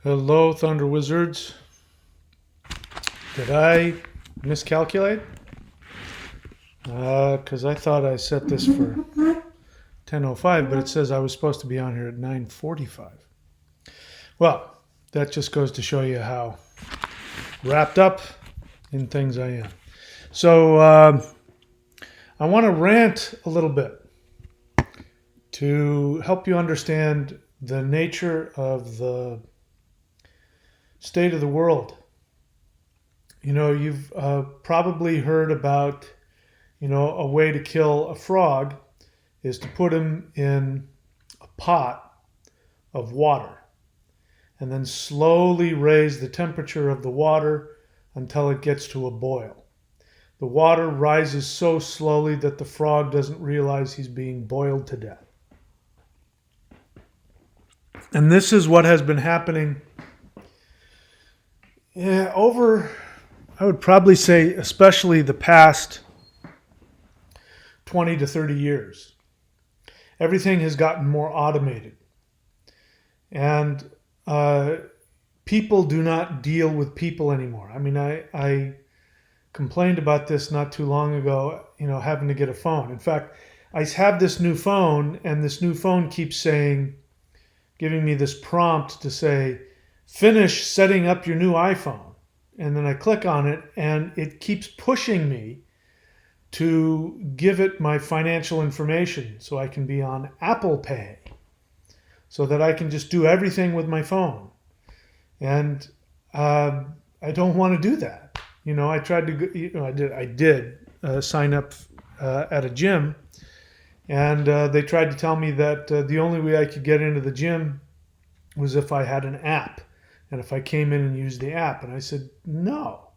Hello, Thunder Wizards. Did I miscalculate? Because I thought I set this for 10:05, but it says I was supposed to be on here at 9:45. Well, that just goes to show you how wrapped up in things I am. So I want to rant a little bit to help you understand the nature of the state of the world. You know, you've probably heard about, a way to kill a frog is to put him in a pot of water and then slowly raise the temperature of the water until it gets to a boil. The water rises so slowly that the frog doesn't realize he's being boiled to death. And this is what has been happening over, I would probably say, especially the past 20 to 30 years. Everything has gotten more automated. And people do not deal with people anymore. I mean, I complained about this not too long ago, having to get a phone. In fact, I have this new phone, and this new phone keeps giving me this prompt to say, finish setting up your new iPhone. And then I click on it, and it keeps pushing me to give it my financial information so I can be on Apple Pay, so that I can just do everything with my phone. And I don't want to do that. I tried to, I did sign up at a gym, and they tried to tell me that the only way I could get into the gym was if I had an app, and if I came in and used the app. And I said, no.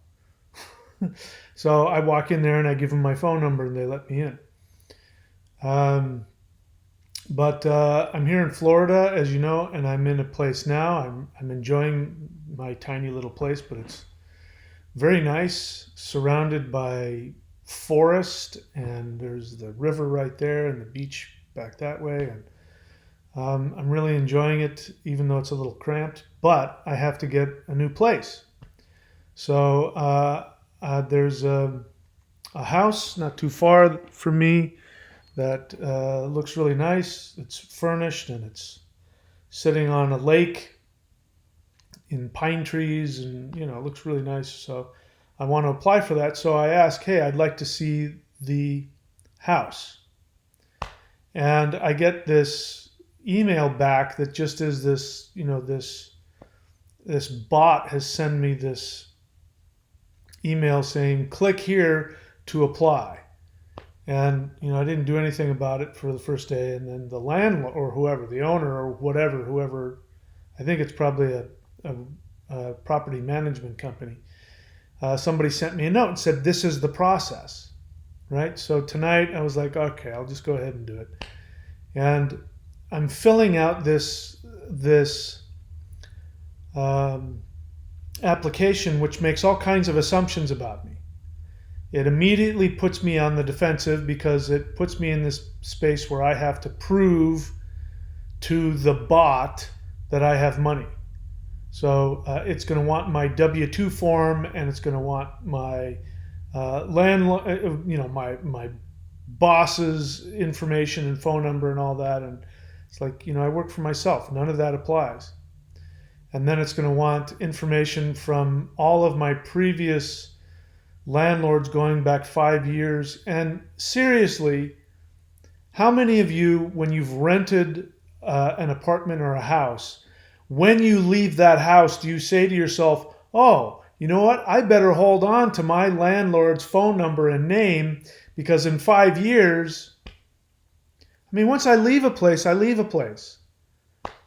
So I walk in there and I give them my phone number and they let me in. But I'm here in Florida, as you know, and I'm in a place now. I'm enjoying my tiny little place, but it's very nice, surrounded by forest, and there's the river right there and the beach back that way. And I'm really enjoying it, even though it's a little cramped, but I have to get a new place. So there's a house not too far from me that looks really nice. It's furnished and it's sitting on a lake in pine trees, and it looks really nice. So I want to apply for that. So I ask, hey, I'd like to see the house. And I get this email back that just is this, this bot has sent me this email saying, click here to apply. And, I didn't do anything about it for the first day. And then the landlord, or whoever, the owner or whoever, I think it's probably a property management company, somebody sent me a note and said, this is the process, right? So tonight I was like, okay, I'll just go ahead and do it. And I'm filling out this application, which makes all kinds of assumptions about me. It immediately puts me on the defensive because it puts me in this space where I have to prove to the bot that I have money. So it's going to want my W-2 form, and it's going to want my landlord, my boss's information and phone number and all that. And it's like, I work for myself. None of that applies. And then it's going to want information from all of my previous landlords going back 5 years. And seriously, how many of you, when you've rented an apartment or a house, when you leave that house, do you say to yourself, oh, you know what? I better hold on to my landlord's phone number and name, because in 5 years, once I leave a place, I leave a place.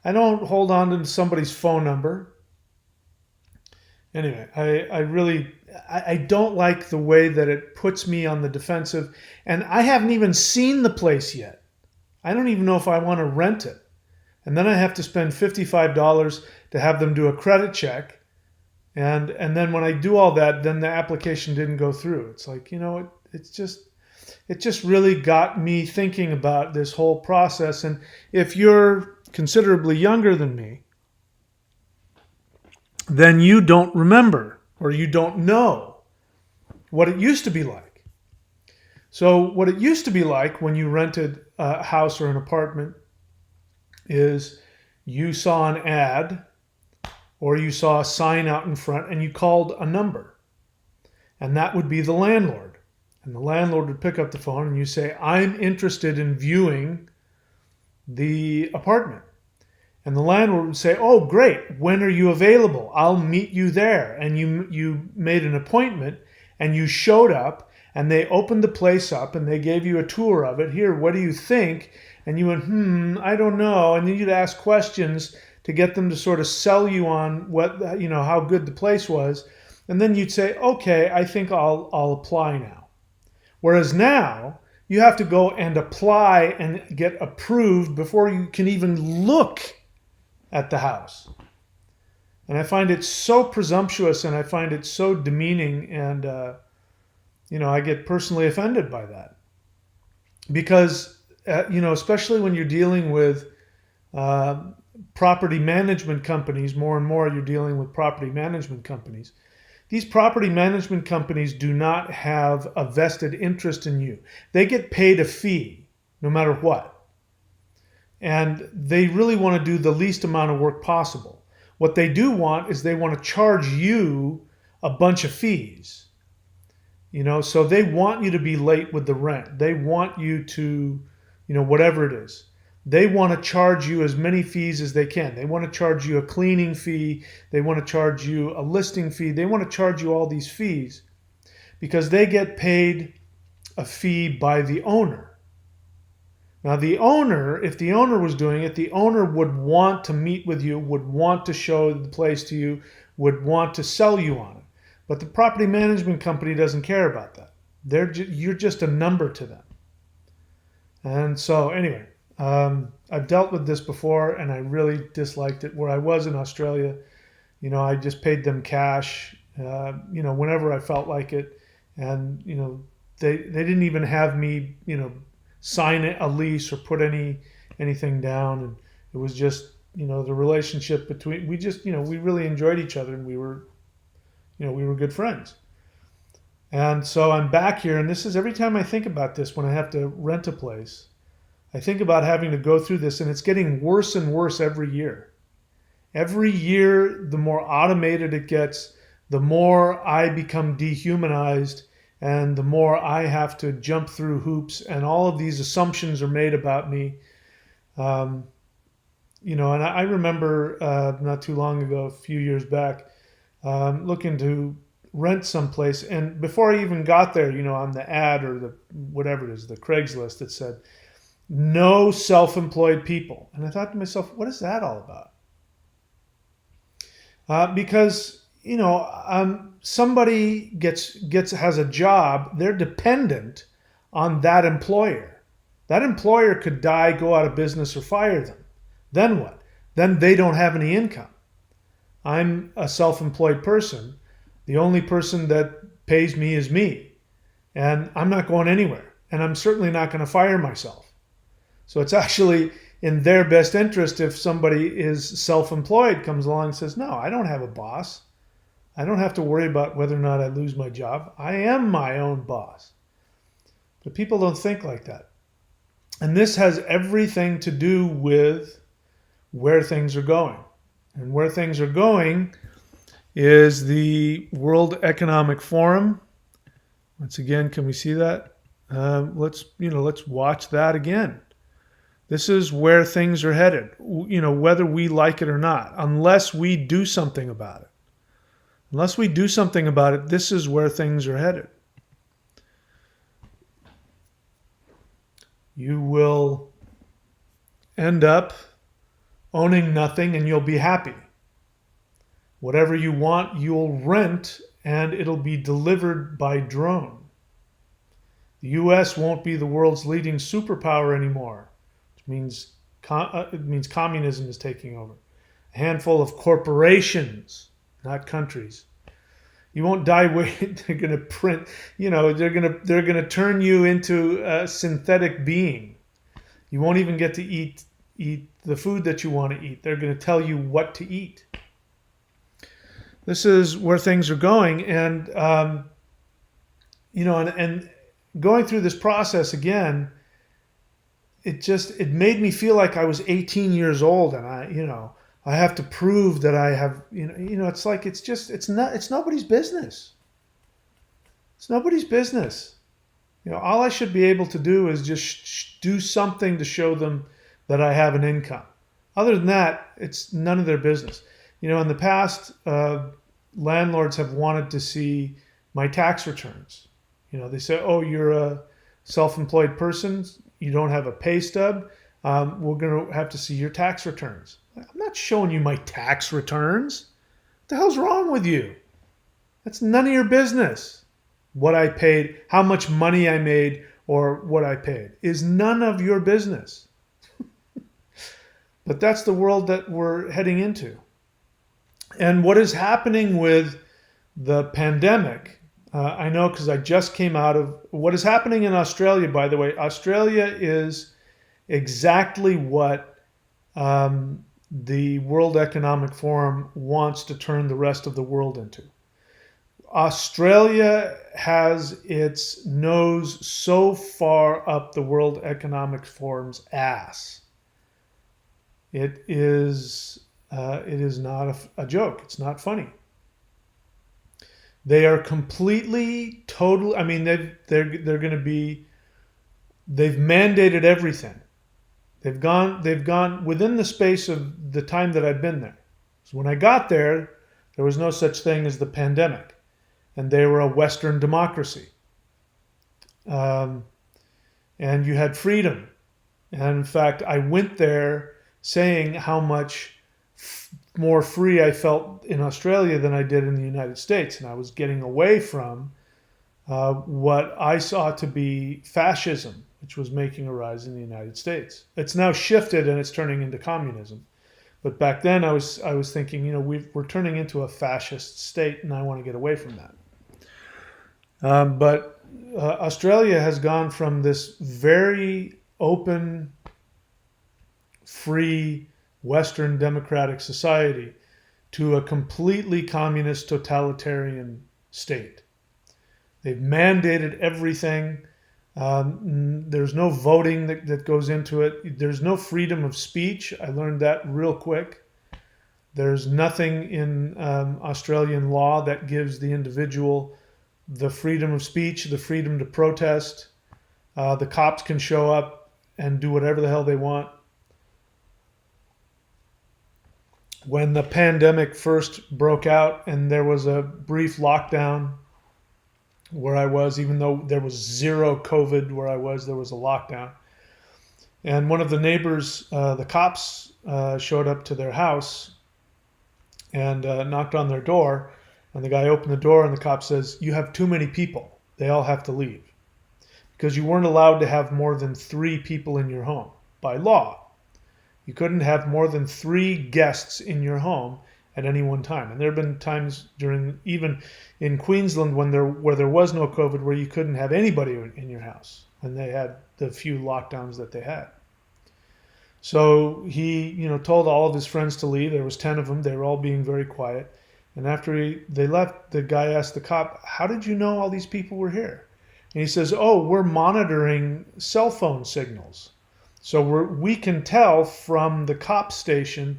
I don't hold on to somebody's phone number. Anyway, I don't like the way that it puts me on the defensive. And I haven't even seen the place yet. I don't even know if I want to rent it. And then I have to spend $55 to have them do a credit check. And then when I do all that, then the application didn't go through. It's like, it just really got me thinking about this whole process. And if you're considerably younger than me, then you don't remember or you don't know what it used to be like. So what it used to be like when you rented a house or an apartment is you saw an ad or you saw a sign out in front and you called a number. And that would be the landlord. And the landlord would pick up the phone and you say, I'm interested in viewing the apartment. And the landlord would say, oh, great. When are you available? I'll meet you there. And you made an appointment and you showed up and they opened the place up and they gave you a tour of it. Here, what do you think? And you went, I don't know. And then you'd ask questions to get them to sort of sell you on what, how good the place was. And then you'd say, okay, I think I'll apply now. Whereas now you have to go and apply and get approved before you can even look at the house. And I find it so presumptuous and I find it so demeaning, and I get personally offended by that. Because especially when you're dealing with property management companies, more and more you're dealing with property management companies. These property management companies do not have a vested interest in you. They get paid a fee no matter what. And they really want to do the least amount of work possible. What they do want is they want to charge you a bunch of fees. So they want you to be late with the rent. They want you to, whatever it is. They want to charge you as many fees as they can. They want to charge you a cleaning fee. They want to charge you a listing fee. They want to charge you all these fees because they get paid a fee by the owner. Now, the owner, if the owner was doing it, the owner would want to meet with you, would want to show the place to you, would want to sell you on it. But the property management company doesn't care about that. You're just a number to them. And so, anyway, I've dealt with this before, and I really disliked it. Where I was in Australia, I just paid them cash, whenever I felt like it, and they didn't even have me, sign a lease or put anything down, and it was just the relationship between we really enjoyed each other, and we were good friends. And so I'm back here, and this is every time I think about this when I have to rent a place. I think about having to go through this, and it's getting worse and worse every year. Every year, the more automated it gets, the more I become dehumanized, and the more I have to jump through hoops, and all of these assumptions are made about me. And I remember not too long ago, a few years back, looking to rent someplace, and before I even got there, on the ad or the whatever it is, the Craigslist, it said, no self-employed people. And I thought to myself, what is that all about? Because, somebody has a job, they're dependent on that employer. That employer could die, go out of business, or fire them. Then what? Then they don't have any income. I'm a self-employed person. The only person that pays me is me. And I'm not going anywhere. And I'm certainly not going to fire myself. So it's actually in their best interest if somebody is self-employed, comes along and says, no, I don't have a boss. I don't have to worry about whether or not I lose my job. I am my own boss. But people don't think like that. And this has everything to do with where things are going. And where things are going is the World Economic Forum. Once again, can we see that? Let's watch that again. This is where things are headed, whether we like it or not, unless we do something about it. Unless we do something about it, this is where things are headed. You will end up owning nothing and you'll be happy. Whatever you want, you'll rent and it'll be delivered by drone. The U.S. won't be the world's leading superpower anymore. It means communism is taking over. A handful of corporations, not countries. You won't die waiting. They're going to print. They're going to turn you into a synthetic being. You won't even get to eat the food that you want to eat. They're going to tell you what to eat. This is where things are going, and and going through this process again, it made me feel like I was 18 years old, and I have to prove that I have it's like it's nobody's business. It's nobody's business. All I should be able to do is just do something to show them that I have an income. Other than that, it's none of their business. In the past, landlords have wanted to see my tax returns. They say, "Oh, you're a self-employed person. You don't have a pay stub. We're going to have to see your tax returns." I'm not showing you my tax returns. What the hell's wrong with you? That's none of your business. What I paid, how much money I made, or what I paid is none of your business. But that's the world that we're heading into. And what is happening with the pandemic, I know because I just came out of what is happening in Australia, by the way. Australia is exactly what the World Economic Forum wants to turn the rest of the world into. Australia has its nose so far up the World Economic Forum's ass. It is not a joke. It's not funny. They are completely, totally. I mean, they're going to be. They've mandated everything. They've gone within the space of the time that I've been there. So when I got there was no such thing as the pandemic, and they were a Western democracy, and you had freedom. And in fact, I went there saying how much more free I felt in Australia than I did in the United States. And I was getting away from what I saw to be fascism, which was making a rise in the United States. It's now shifted and it's turning into communism. But back then I was thinking, we're turning into a fascist state, and I want to get away from that. But Australia has gone from this very open, free, Western democratic society to a completely communist, totalitarian state. They've mandated everything. There's no voting that goes into it. There's no freedom of speech. I learned that real quick. There's nothing in Australian law that gives the individual the freedom of speech, the freedom to protest. The cops can show up and do whatever the hell they want. When the pandemic first broke out and there was a brief lockdown where I was, even though there was zero COVID where I was, there was a lockdown. And one of the neighbors, the cops, showed up to their house and knocked on their door. And the guy opened the door and the cop says, "You have too many people. They all have to leave." Because you weren't allowed to have more than 3 people in your home by law. You couldn't have more than 3 guests in your home at any one time. And there have been times even in Queensland where there was no COVID, where you couldn't have anybody in your house, and they had the few lockdowns that they had. So he, told all of his friends to leave. There was 10 of them. They were all being very quiet. And after they left, the guy asked the cop, "How did you know all these people were here?" And he says, "Oh, we're monitoring cell phone signals. So we can tell from the cop station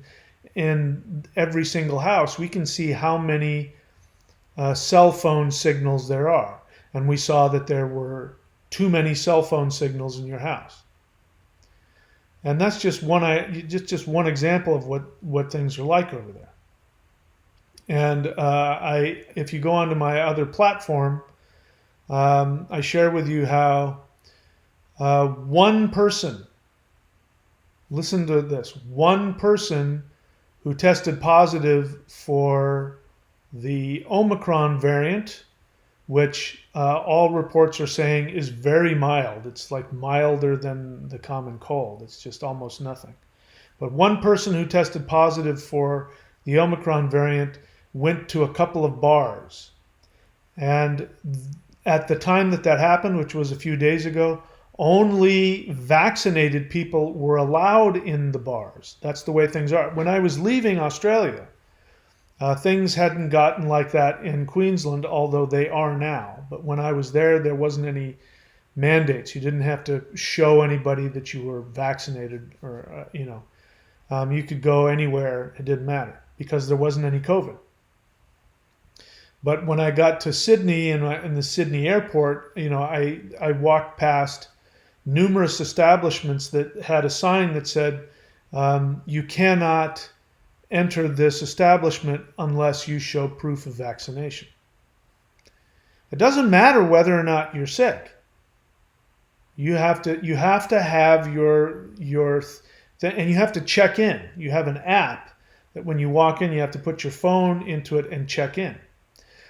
in every single house, we can see how many cell phone signals there are. And we saw that there were too many cell phone signals in your house." And that's just one example of what things are like over there. And if you go onto my other platform, I share with you how one person, listen to this, one person who tested positive for the Omicron variant, which all reports are saying is very mild. It's like milder than the common cold. It's just almost nothing. But one person who tested positive for the Omicron variant went to a couple of bars. And at the time that happened, which was a few days ago, only vaccinated people were allowed in the bars. That's the way things are. When I was leaving Australia, Things hadn't gotten like that in Queensland, although they are now. But when I was there wasn't any mandates. You didn't have to show anybody that you were vaccinated, or you could go anywhere. It didn't matter because there wasn't any COVID. But when I got to Sydney and in the Sydney airport, I walked past numerous establishments that had a sign that said, "You cannot enter this establishment unless you show proof of vaccination." It doesn't matter whether or not you're sick. You have to have and you have to check in. You have an app that when you walk in, you have to put your phone into it and check in.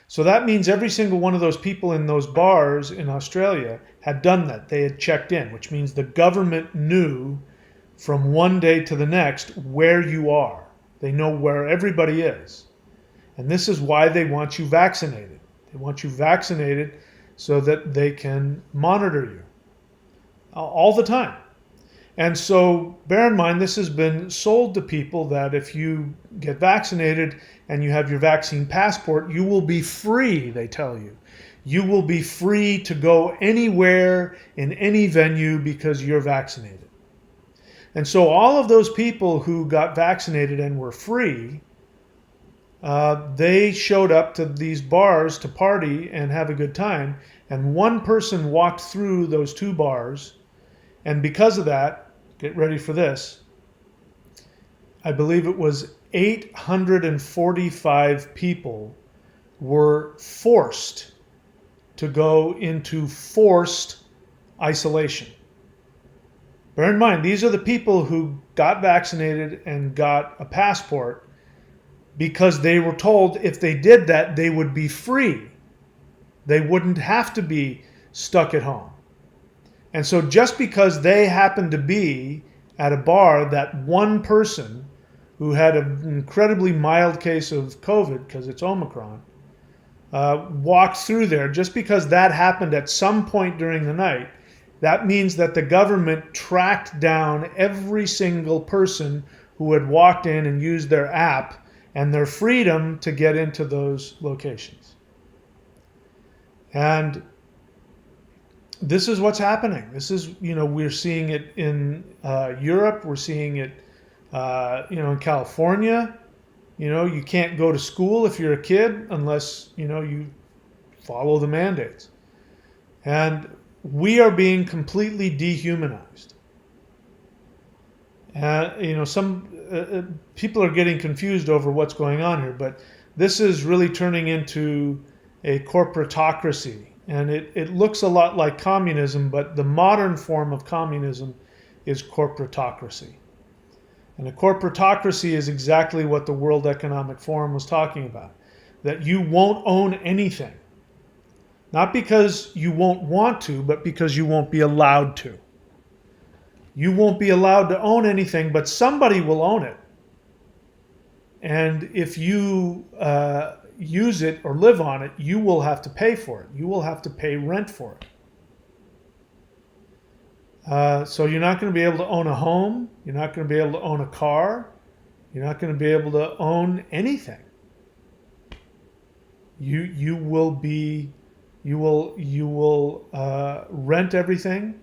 So that means every single one of those people in those bars in Australia had done that. They had checked in, which means the government knew from one day to the next where you are. They know where everybody is. And this is why they want you vaccinated. They want you vaccinated so that they can monitor you all the time. And so bear in mind, this has been sold to people that if you get vaccinated and you have your vaccine passport, you will be free, they tell you. You will be free to go anywhere in any venue because you're vaccinated. And so all of those people who got vaccinated and were free, they showed up to these bars to party and have a good time. And one person walked through those two bars. And because of that, get ready for this, I believe it was 845 people were forced to go into forced isolation. Bear in mind, these are the people who got vaccinated and got a passport because they were told if they did that, they would be free. They wouldn't have to be stuck at home. And so just because they happened to be at a bar, that one person who had an incredibly mild case of COVID, because it's Omicron, walked through there, just because that happened at some point during the night, that means that the government tracked down every single person who had walked in and used their app and their freedom to get into those locations. And this is what's happening. This is, we're seeing it in Europe. We're seeing it, in California. You can't go to school if you're a kid unless, you follow the mandates. And we are being completely dehumanized. Some people are getting confused over what's going on here, but this is really turning into a corporatocracy. And it looks a lot like communism, but the modern form of communism is corporatocracy. And a corporatocracy is exactly what the World Economic Forum was talking about, that you won't own anything. Not because you won't want to, but because you won't be allowed to. You won't be allowed to own anything, but somebody will own it. And if you use it or live on it, you will have to pay for it. You will have to pay rent for it. So you're not going to be able to own a home. You're not going to be able to own a car. You're not going to be able to own anything. You will rent everything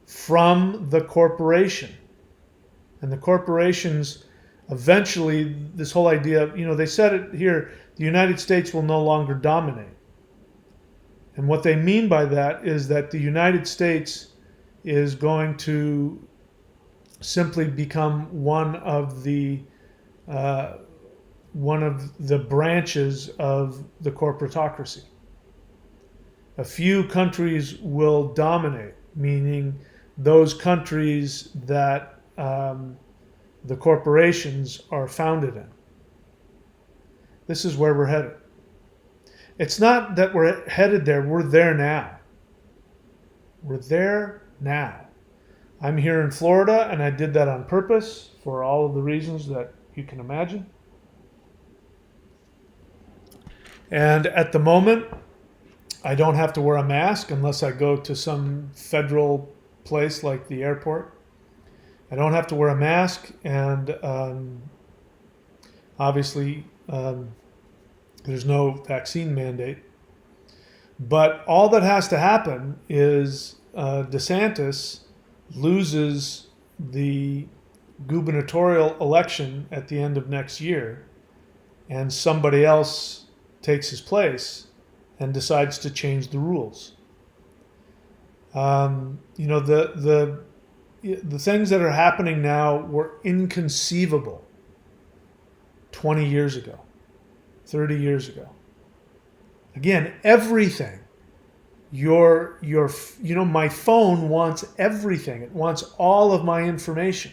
from the corporation, and the corporations eventually, this whole idea of, they said it here, the United States will no longer dominate. And what they mean by that is that the United States is going to simply become one of the branches of the corporatocracy. A few countries will dominate, meaning those countries that the corporations are founded in. This is where we're headed. It's not that we're headed there, we're there now. We're there now. I'm here in Florida, and I did that on purpose for all of the reasons that you can imagine. And at the moment, I don't have to wear a mask unless I go to some federal place like the airport. I don't have to wear a mask, and obviously There's no vaccine mandate. But all that has to happen is DeSantis loses the gubernatorial election at the end of next year, and somebody else takes his place and decides to change the rules. You know, the things that are happening now were inconceivable 20 years ago, 30 years ago. Again, everything. My phone wants everything. It wants all of my information.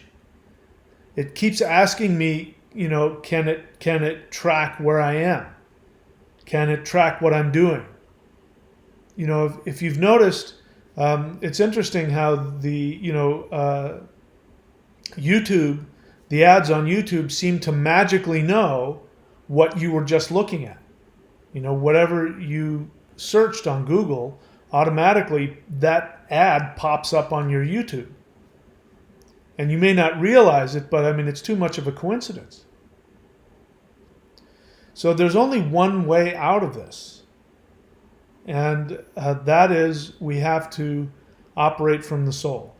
It keeps asking me, can it track where I am? Can it track what I'm doing? If you've noticed, it's interesting how YouTube, the ads on YouTube seem to magically know what you were just looking at. Whatever you searched on Google, automatically that ad pops up on your YouTube. And you may not realize it, but it's too much of a coincidence. So there's only one way out of this. And that is we have to operate from the soul.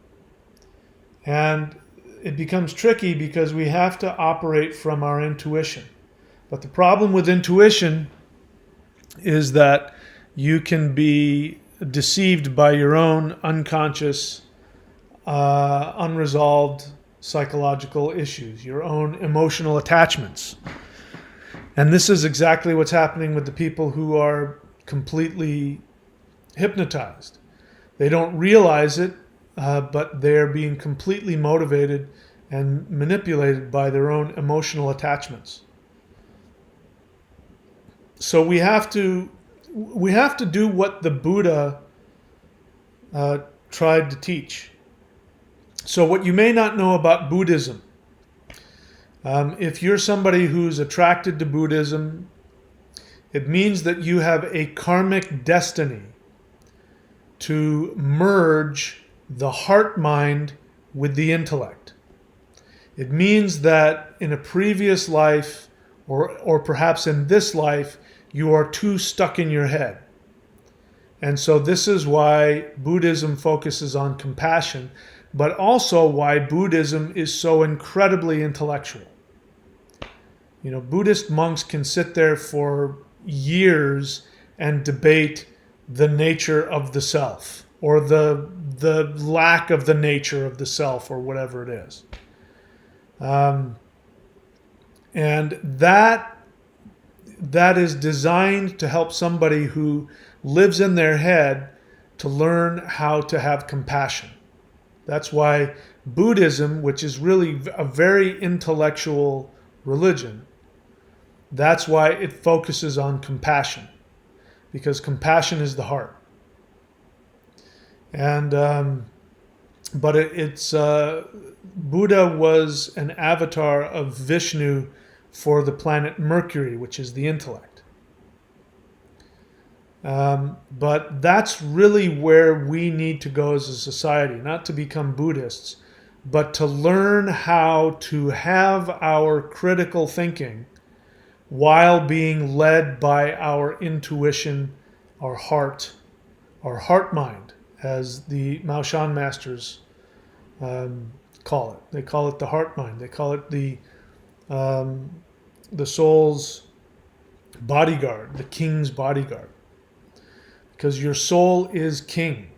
And it becomes tricky because we have to operate from our intuition. But the problem with intuition is that you can be deceived by your own unconscious, unresolved psychological issues, your own emotional attachments. And this is exactly what's happening with the people who are completely hypnotized. They don't realize it, but they're being completely motivated and manipulated by their own emotional attachments. So we have to do what the Buddha tried to teach. So what you may not know about Buddhism, if you're somebody who's attracted to Buddhism, it means that you have a karmic destiny to merge the heart mind with the intellect. It means that in a previous life, or perhaps in this life, you are too stuck in your head. And so this is why Buddhism focuses on compassion, but also why Buddhism is so incredibly intellectual. Buddhist monks can sit there for years and debate the nature of the self, or the lack of the nature of the self, or whatever it is. And that is designed to help somebody who lives in their head to learn how to have compassion. That's why Buddhism, which is really a very intellectual religion, that's why it focuses on compassion, because compassion is the heart. And but it's Buddha was an avatar of Vishnu for the planet Mercury, which is the intellect. But that's really where we need to go as a society, not to become Buddhists, but to learn how to have our critical thinking while being led by our intuition, our heart mind, as the Maoshan masters call it. They call it the heart mind. They call it the soul's bodyguard, the king's bodyguard. Because your soul is king.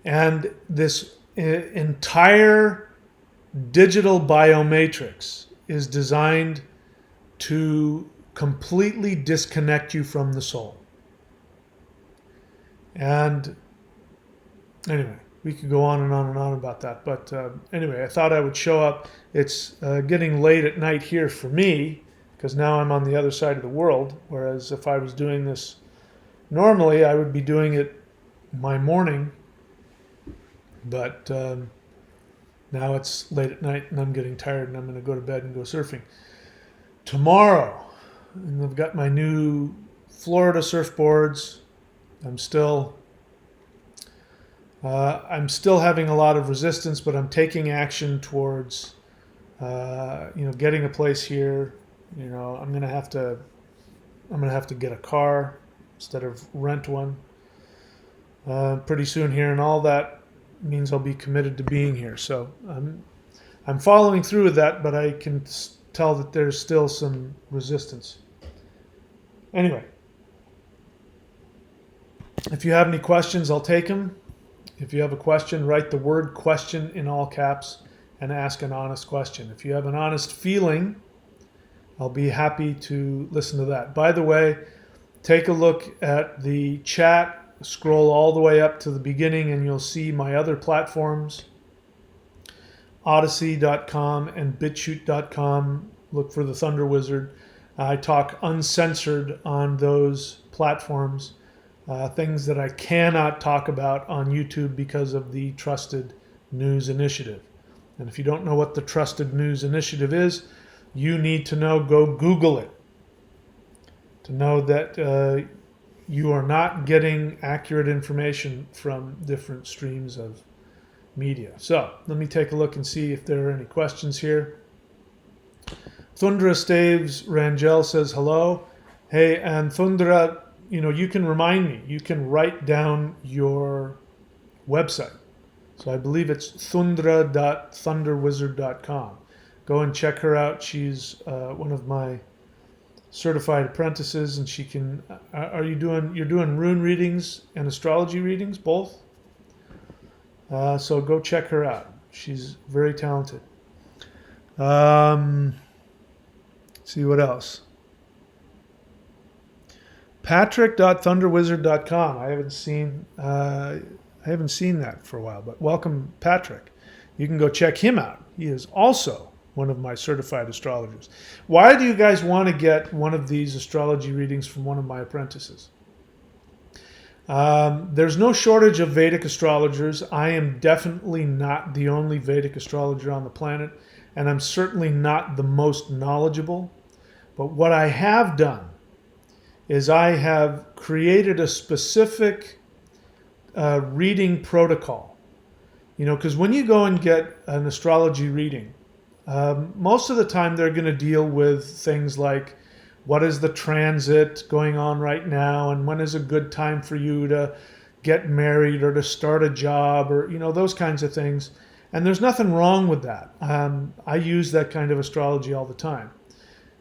And this entire digital biomatrix is designed to completely disconnect you from the soul. And anyway, we could go on and on and on about that. But anyway, I thought I would show up. It's getting late at night here for me, because now I'm on the other side of the world. Whereas if I was doing this normally, I would be doing it my morning. But now it's late at night and I'm getting tired and I'm going to go to bed and go surfing. Tomorrow, and I've got my new Florida surfboards. I'm still having a lot of resistance, but I'm taking action towards, getting a place here I'm gonna have to get a car instead of rent one pretty soon here, and all that means I'll be committed to being here. So I'm following through with that, but I can tell that there's still some resistance. Anyway, if you have any questions, I'll take them. If you have a question, write the word question in all caps and ask an honest question. If you have an honest feeling, I'll be happy to listen to that. By the way, take a look at the chat, scroll all the way up to the beginning, and you'll see my other platforms, odyssey.com and bitshoot.com. Look for the Thunder Wizard. I talk uncensored on those platforms, things that I cannot talk about on YouTube because of the Trusted News Initiative. And if you don't know what the Trusted News Initiative is, you need to know, go Google it to know that you are not getting accurate information from different streams of media. So let me take a look and see if there are any questions here. Thundra Staves Rangel says hello. Hey, and Thundra, you can remind me. You can write down your website. So I believe it's thundra.thunderwizard.com. Go and check her out. She's one of my certified apprentices, and she can. You're doing rune readings and astrology readings, both? So go check her out. She's very talented. See what else. Patrick.thunderwizard.com. I haven't seen that for a while, but welcome, Patrick. You can go check him out. He is also one of my certified astrologers. Why do you guys want to get one of these astrology readings from one of my apprentices? There's no shortage of Vedic astrologers. I am definitely not the only Vedic astrologer on the planet, and I'm certainly not the most knowledgeable. But what I have done is I have created a specific reading protocol. Because when you go and get an astrology reading, most of the time they're going to deal with things like what is the transit going on right now, and when is a good time for you to get married or to start a job, or those kinds of things. And there's nothing wrong with that. I use that kind of astrology all the time.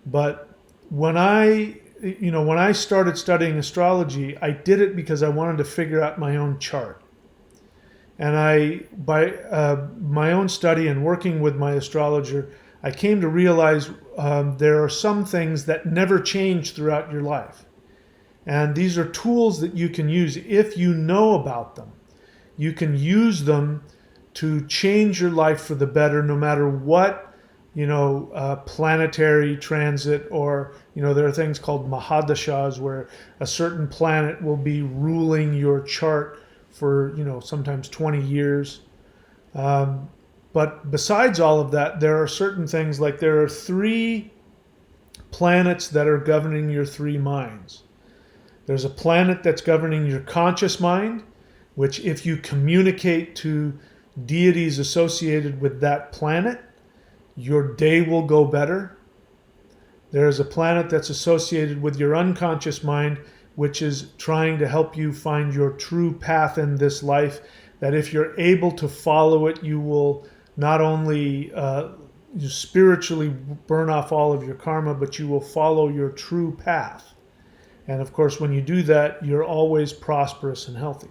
But when I started studying astrology, I did it because I wanted to figure out my own chart. And by my own study and working with my astrologer, I came to realize there are some things that never change throughout your life. And these are tools that you can use if you know about them. You can use them to change your life for the better, no matter what planetary transit, or there are things called mahadashas where a certain planet will be ruling your chart for sometimes 20 years. But besides all of that, there are certain things, like there are 3 planets that are governing your 3 minds. There's a planet that's governing your conscious mind, which if you communicate to deities associated with that planet, your day will go better. There's a planet that's associated with your unconscious mind, which is trying to help you find your true path in this life, that if you're able to follow it, you will not only spiritually burn off all of your karma, but you will follow your true path. And of course, when you do that, you're always prosperous and healthy.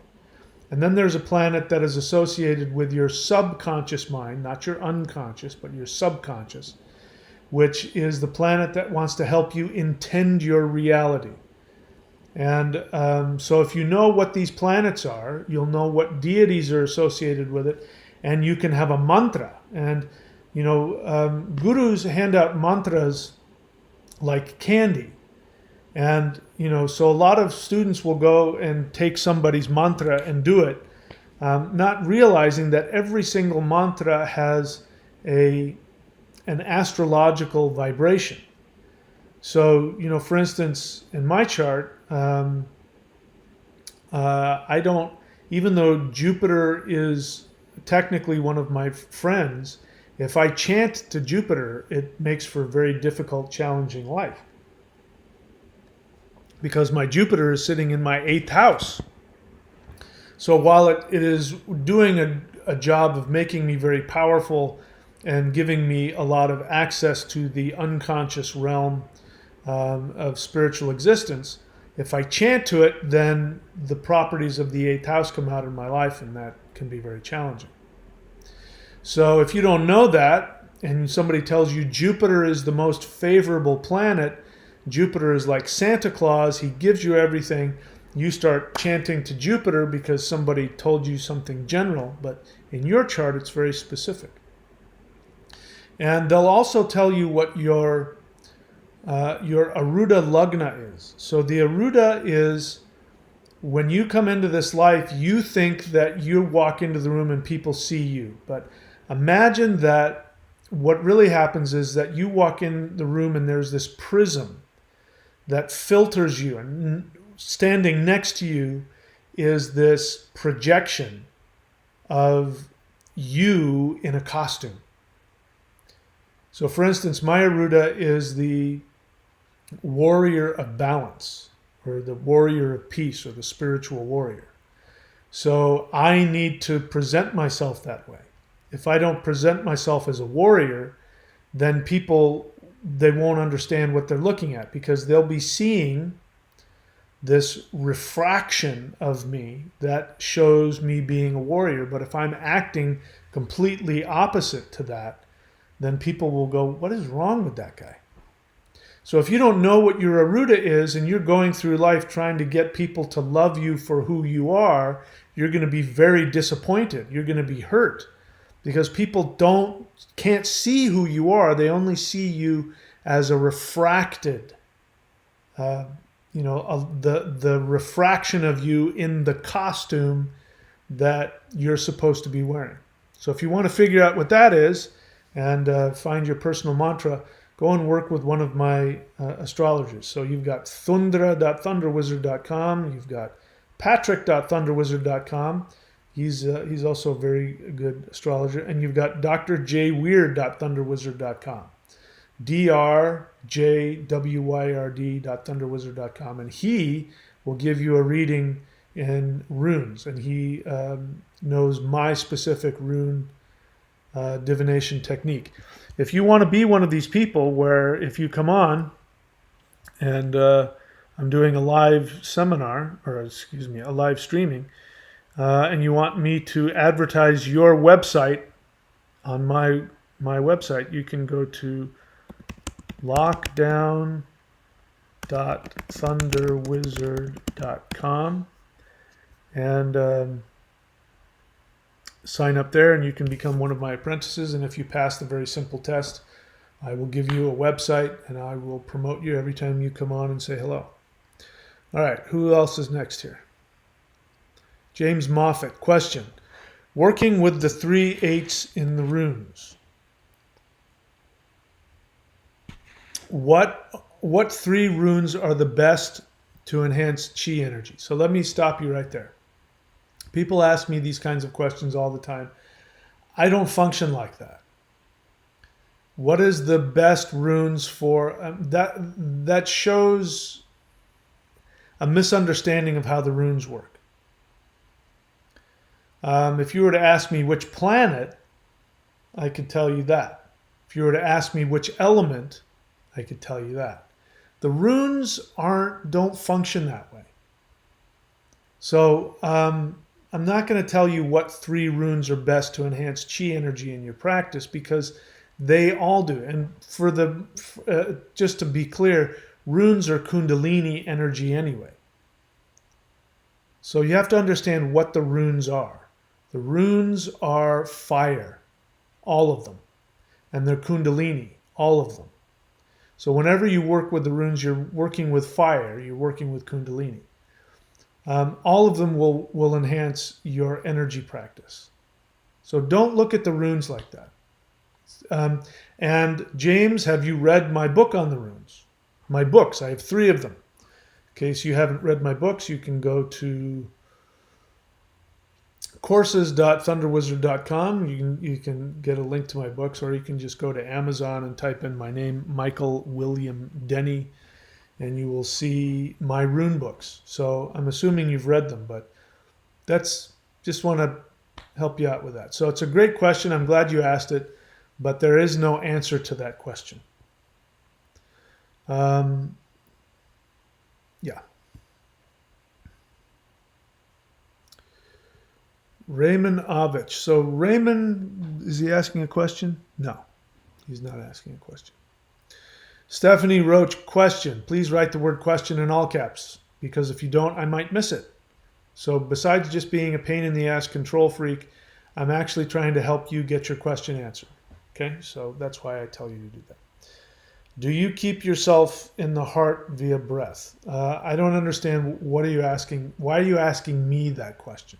And then there's a planet that is associated with your subconscious mind, not your unconscious, but your subconscious, which is the planet that wants to help you intend your reality. And so if you know what these planets are, you'll know what deities are associated with it, and you can have a mantra. And, gurus hand out mantras like candy. And, so a lot of students will go and take somebody's mantra and do it, not realizing that every single mantra has an astrological vibration. So, for instance, in my chart, I don't, even though Jupiter is technically one of my friends, If I chant to Jupiter, it makes for a very difficult, challenging life. Because my Jupiter is sitting in my 8th house. So while it is doing a job of making me very powerful and giving me a lot of access to the unconscious realm of spiritual existence, if I chant to it, then the properties of the 8th house come out in my life, and that can be very challenging. So if you don't know that, and somebody tells you Jupiter is the most favorable planet, Jupiter is like Santa Claus, he gives you everything, you start chanting to Jupiter because somebody told you something general, but in your chart it's very specific. And they'll also tell you what your Aruda Lagna is. So the Aruda is when you come into this life, you think that you walk into the room and people see you. But imagine that what really happens is that you walk in the room and there's this prism that filters you, and standing next to you is this projection of you in a costume. So for instance, my Aruda is the warrior of balance, or the warrior of peace, or the spiritual warrior. So I need to present myself that way. If I don't present myself as a warrior, then people, they won't understand what they're looking at, because they'll be seeing this refraction of me that shows me being a warrior. But if I'm acting completely opposite to that, then people will go, what is wrong with that guy? So if you don't know what your Aruda is and you're going through life trying to get people to love you for who you are, you're going to be very disappointed. You're going to be hurt because people can't see who you are. They only see you as a refracted, the refraction of you in the costume that you're supposed to be wearing. So if you want to figure out what that is and find your personal mantra, go and work with one of my astrologers. So you've got thundra.thunderwizard.com. You've got patrick.thunderwizard.com. He's also a very good astrologer. And you've got drjwyrd.thunderwizard.com. drjwyrd.thunderwizard.com. And he will give you a reading in runes. And he knows my specific rune divination technique. If you want to be one of these people where if you come on and I'm doing a live seminar, or excuse me, a live streaming, and you want me to advertise your website on my website, you can go to lockdown.thunderwizard.com and sign up there, and you can become one of my apprentices. And if you pass the very simple test, I will give you a website and I will promote you every time you come on and say hello. All right, who else is next here? James Moffat, question. Working with the 3 8s in the runes. What 3 runes are the best to enhance chi energy? So let me stop you right there. People ask me these kinds of questions all the time. I don't function like that. What is the best runes for? That shows a misunderstanding of how the runes work. If you were to ask me which planet, I could tell you that. If you were to ask me which element, I could tell you that. The runes don't function that way. So I'm not going to tell you what 3 runes are best to enhance chi energy in your practice, because they all do. And just to be clear, runes are Kundalini energy anyway. So you have to understand what the runes are. The runes are fire, all of them. And they're Kundalini, all of them. So whenever you work with the runes, you're working with fire, you're working with Kundalini. All of them will enhance your energy practice. So don't look at the runes like that. And James, have you read my book on the runes? My books, I have 3 of them. In case you haven't read my books, you can go to courses.thunderwizard.com. You can get a link to my books, or you can just go to Amazon and type in my name, Michael William Denny, and you will see my rune books. So I'm assuming you've read them, but that's just want to help you out with that. So it's a great question. I'm glad you asked it, but there is no answer to that question. Yeah. Raymond Avich. So Raymond, is he asking a question? No, he's not asking a question. Stephanie Roach, question. Please write the word question in all caps, because if you don't, I might miss it. So besides just being a pain in the ass control freak, I'm actually trying to help you get your question answered. Okay, so that's why I tell you to do that. Do you keep yourself in the heart via breath? I don't understand. What are you asking? Why are you asking me that question?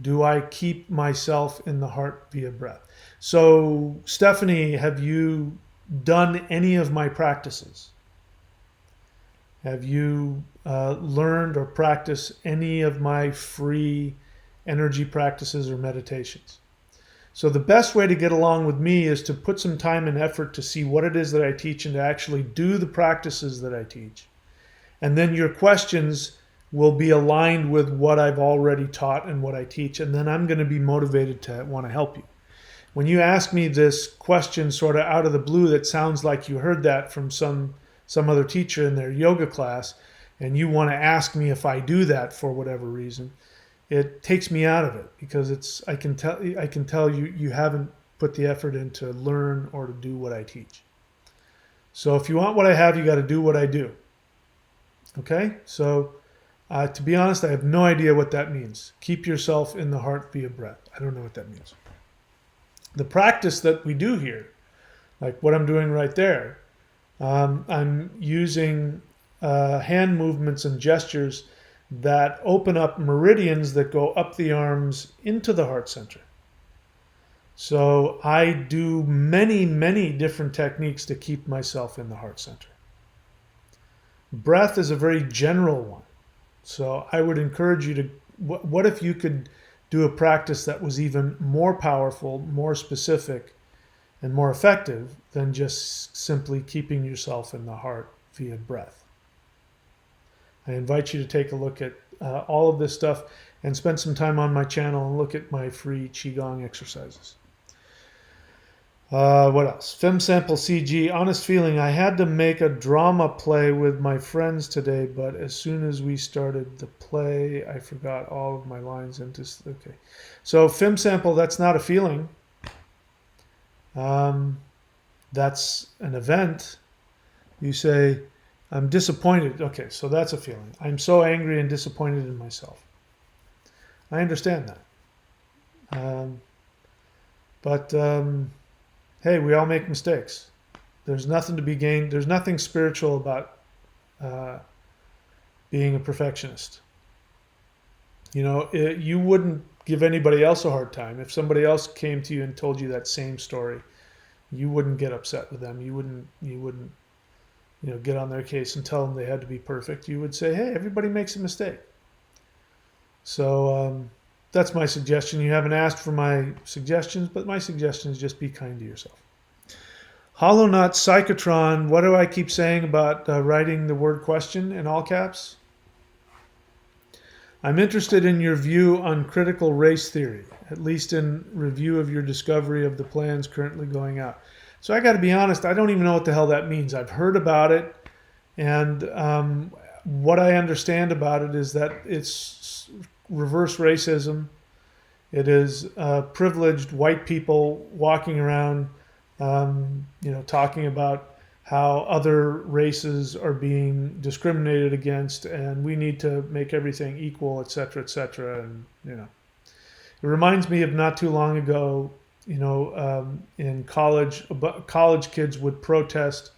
Do I keep myself in the heart via breath? So, Stephanie, have you done any of my practices? Have you learned or practiced any of my free energy practices or meditations? So the best way to get along with me is to put some time and effort to see what it is that I teach and to actually do the practices that I teach. And then your questions will be aligned with what I've already taught and what I teach, and then I'm going to be motivated to want to help you. When you ask me this question sort of out of the blue that sounds like you heard that from some other teacher in their yoga class, and you want to ask me if I do that for whatever reason, it takes me out of it, because I can tell you haven't put the effort in to learn or to do what I teach. So if you want what I have, you got to do what I do. Okay? So to be honest, I have no idea what that means. Keep yourself in the heart via breath. I don't know what that means. The practice that we do here, like what I'm doing right there, I'm using hand movements and gestures that open up meridians that go up the arms into the heart center. So I do many, many different techniques to keep myself in the heart center. Breath is a very general one. So I would encourage you to, what if you could do a practice that was even more powerful, more specific, and more effective than just simply keeping yourself in the heart via breath? I invite you to take a look at all of this stuff and spend some time on my channel and look at my free Qigong exercises. What else? Fem Sample CG, honest feeling, I had to make a drama play with my friends today, but as soon as we started the play, I forgot all of my lines into, okay. So Fem Sample, that's not a feeling. That's an event. You say, I'm disappointed. Okay, so that's a feeling. I'm so angry and disappointed in myself. I understand that. Hey, we all make mistakes. There's nothing to be gained. There's nothing spiritual about being a perfectionist. You know, you wouldn't give anybody else a hard time. If somebody else came to you and told you that same story, you wouldn't get upset with them. You wouldn't get on their case and tell them they had to be perfect. You would say, hey, everybody makes a mistake. So that's my suggestion. You haven't asked for my suggestions, but my suggestion is just be kind to yourself. Hollow Knot Psychotron, what do I keep saying about writing the word question in all caps? I'm interested in your view on critical race theory, at least in review of your discovery of the plans currently going out. So I got to be honest, I don't even know what the hell that means. I've heard about it, and what I understand about it is that it's reverse racism. It is privileged white people walking around, talking about how other races are being discriminated against, and we need to make everything equal, et cetera, et cetera. And it reminds me of not too long ago. In college kids would protest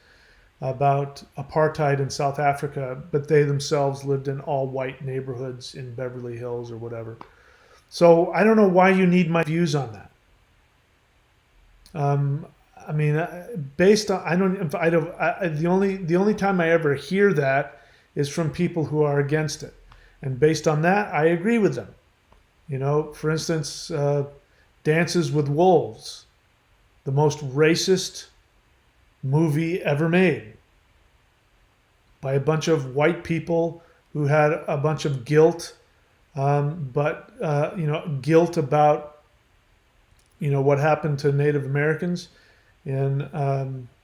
about apartheid in South Africa, but they themselves lived in all white neighborhoods in Beverly Hills or whatever. So I don't know why you need my views on that. The only time I ever hear that is from people who are against it, and based on that, I agree with them. For instance, Dances with Wolves, the most racist movie ever made by a bunch of white people who had a bunch of guilt, guilt about what happened to Native Americans in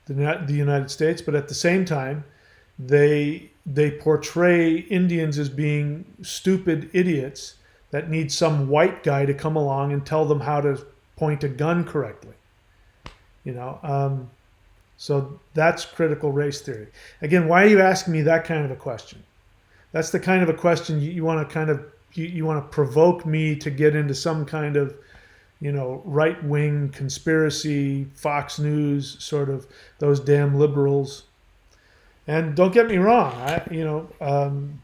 the United States, but at the same time, they portray Indians as being stupid idiots that need some white guy to come along and tell them how to point a gun correctly. So that's critical race theory. Again, why are you asking me that kind of a question? That's the kind of a question you want to you want to provoke me to get into some kind of right-wing conspiracy, Fox News, sort of those damn liberals. And don't get me wrong,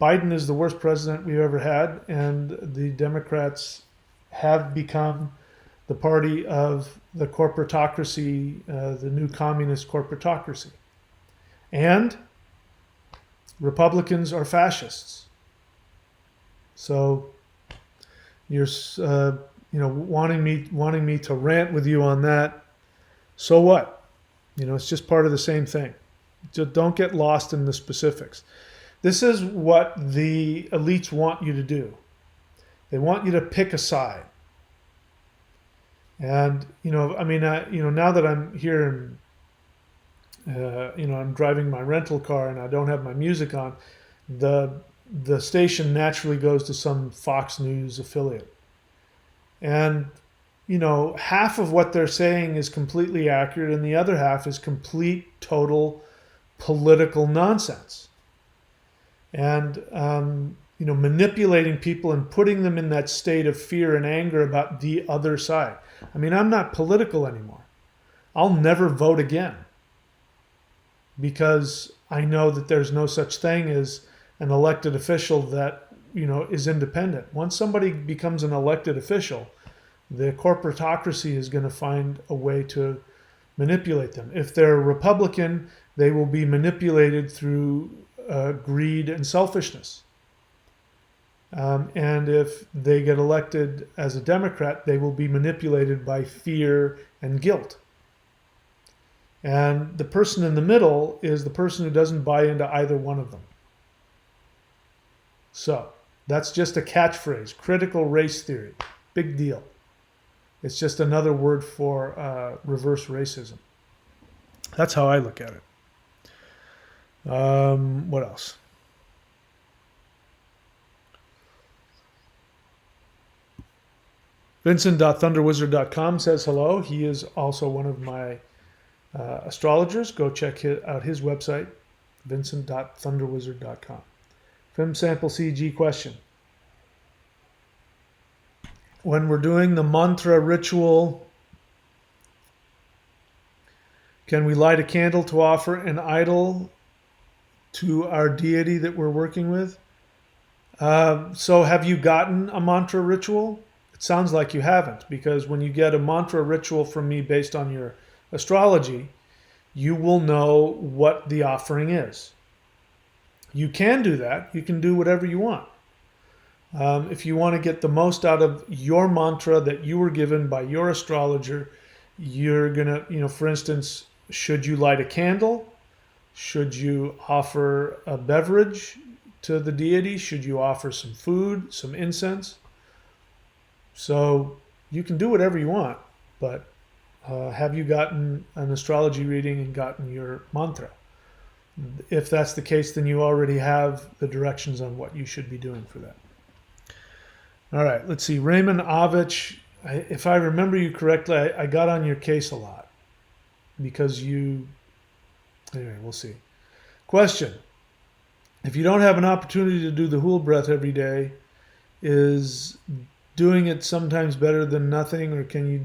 Biden is the worst president we've ever had, and the Democrats have become the party of the corporatocracy, the new communist corporatocracy. And Republicans are fascists. So you're wanting me to rant with you on that. So what? It's just part of the same thing. Just don't get lost in the specifics. This is what the elites want you to do. They want you to pick a side. And now that I'm here and I'm driving my rental car and I don't have my music on, the station naturally goes to some Fox News affiliate. And half of what they're saying is completely accurate, and the other half is complete, total political nonsense. And manipulating people and putting them in that state of fear and anger about the other side. I'm not political anymore. I'll never vote again because I know that there's no such thing as an elected official that is independent. Once somebody becomes an elected official, the corporatocracy is going to find a way to manipulate them. If they're Republican, they will be manipulated through greed and selfishness. And if they get elected as a Democrat, they will be manipulated by fear and guilt. And the person in the middle is the person who doesn't buy into either one of them. So that's just a catchphrase. Critical race theory. Big deal. It's just another word for reverse racism. That's how I look at it. What else? Vincent.thunderwizard.com says hello. He is also one of my astrologers. Go check out his website, Vincent.thunderwizard.com. Film sample CG question. When we're doing the mantra ritual, can we light a candle to offer an idol to our deity that we're working with? So have you gotten a mantra ritual? It sounds like you haven't, because when you get a mantra ritual from me based on your astrology, you will know what the offering is. You can do that. You can do whatever you want. If you want to get the most out of your mantra that you were given by your astrologer, you're going to, for instance, should you light a candle? Should you offer a beverage to the deity? Should you offer some food, some incense? So you can do whatever you want, but have you gotten an astrology reading and gotten your mantra? If that's the case, then you already have the directions on what you should be doing for that. All right, let's see. Raymond Avich, if I remember you correctly, I got on your case a lot because anyway, we'll see. Question. If you don't have an opportunity to do the Hool breath every day, is doing it sometimes better than nothing, or can you,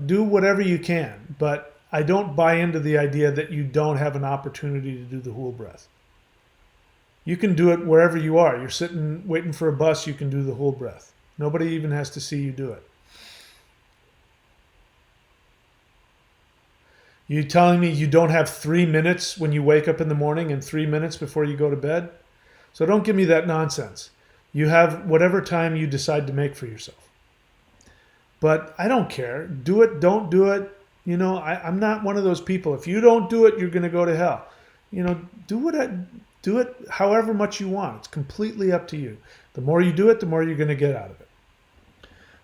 do whatever you can, but I don't buy into the idea that you don't have an opportunity to do the Hool breath. You can do it wherever you are. You're sitting waiting for a bus, you can do the Hool breath. Nobody even has to see you do it. You telling me you don't have 3 minutes when you wake up in the morning and 3 minutes before you go to bed? So don't give me that nonsense. You have whatever time you decide to make for yourself. But I don't care. Do it, don't do it. I'm not one of those people. If you don't do it, you're going to go to hell. Do do it however much you want. It's completely up to you. The more you do it, the more you're going to get out of it.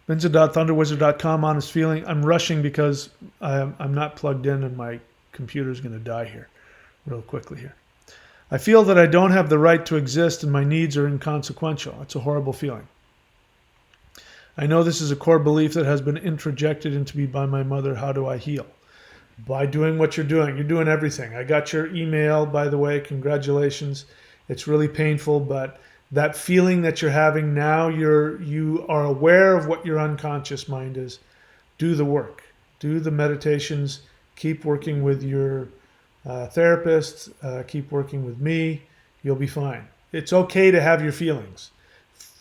Vincent.thunderwizard.com, honest feeling. I'm rushing because I'm not plugged in and my computer's going to die here real quickly here. I feel that I don't have the right to exist and my needs are inconsequential. It's a horrible feeling. I know this is a core belief that has been introjected into me by my mother. How do I heal? By doing what you're doing. You're doing everything. I got your email, by the way. Congratulations. It's really painful, but that feeling that you're having now, you are aware of what your unconscious mind is. Do the work. Do the meditations. Keep working with your therapist. Keep working with me. You'll be fine. It's okay to have your feelings.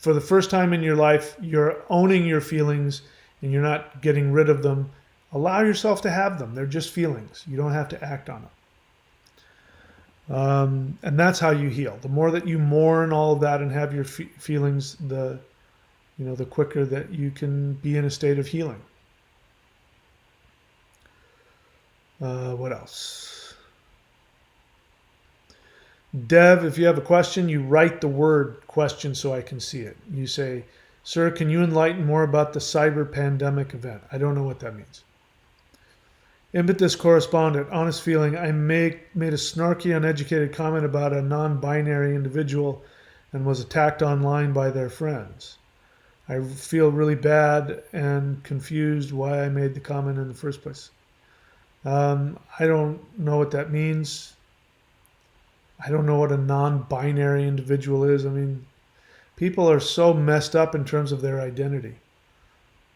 For the first time in your life, you're owning your feelings and you're not getting rid of them. Allow yourself to have them. They're just feelings. You don't have to act on them. And that's how you heal. The more that you mourn all of that and have your feelings, the quicker that you can be in a state of healing. What else? Dev, if you have a question, you write the word question so I can see it. You say, sir, can you enlighten more about the cyber pandemic event? I don't know what that means. Impetus correspondent, honest feeling. I made a snarky, uneducated comment about a non-binary individual and was attacked online by their friends. I feel really bad and confused why I made the comment in the first place. I don't know what that means. I don't know what a non-binary individual is. I mean, people are so messed up in terms of their identity.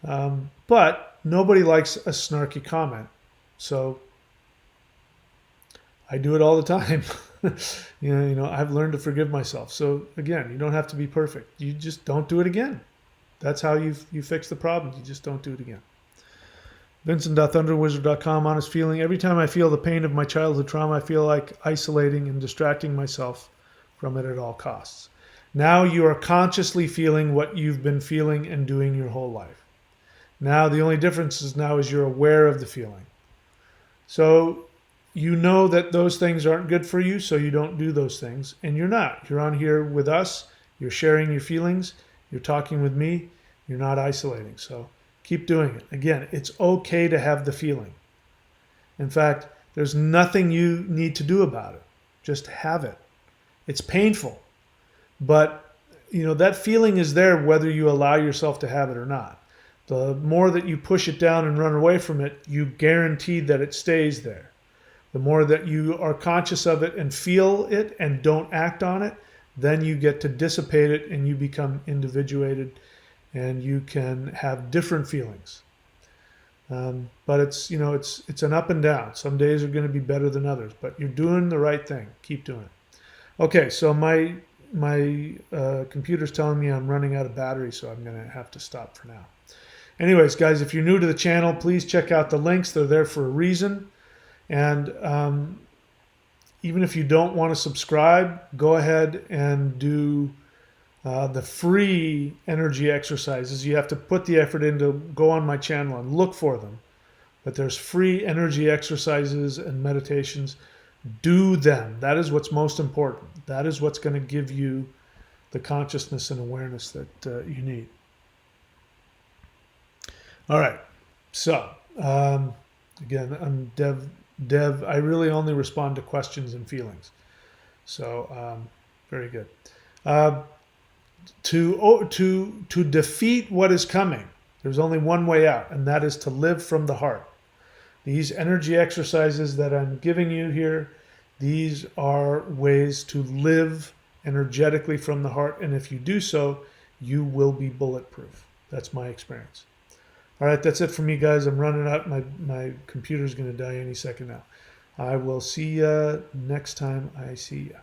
But nobody likes a snarky comment. So I do it all the time. I've learned to forgive myself. So again, you don't have to be perfect. You just don't do it again. That's how you fix the problem. You just don't do it again. Vincent.thunderwizard.com, honest feeling. Every time I feel the pain of my childhood trauma, I feel like isolating and distracting myself from it at all costs. Now you are consciously feeling what you've been feeling and doing your whole life. Now the only difference is you're aware of the feeling. So you know that those things aren't good for you, so you don't do those things. And you're not. You're on here with us. You're sharing your feelings. You're talking with me. You're not isolating. So keep doing it. Again, it's okay to have the feeling. In fact, there's nothing you need to do about it. Just have it. It's painful, but that feeling is there whether you allow yourself to have it or not. The more that you push it down and run away from it, you guarantee that it stays there. The more that you are conscious of it and feel it and don't act on it, then you get to dissipate it and you become individuated and you can have different feelings. But it's an up and down. Some days are going to be better than others, but you're doing the right thing. Keep doing it. Okay, so my computer's telling me I'm running out of battery, so I'm going to have to stop for now. Anyways, guys, if you're new to the channel, please check out the links. They're there for a reason. And even if you don't want to subscribe, go ahead and do the free energy exercises. You have to put the effort in to go on my channel and look for them. But there's free energy exercises and meditations. Do them. That is what's most important. That is what's going to give you the consciousness and awareness that you need. All right. So, again, I'm Dev. I really only respond to questions and feelings. So, very good. To defeat what is coming, there's only one way out, and that is to live from the heart. These energy exercises that I'm giving you here, these are ways to live energetically from the heart, and if you do so, you will be bulletproof. That's my experience. All right, that's it for me, guys. I'm running out. My computer's going to die any second now. I will see you next time I see you.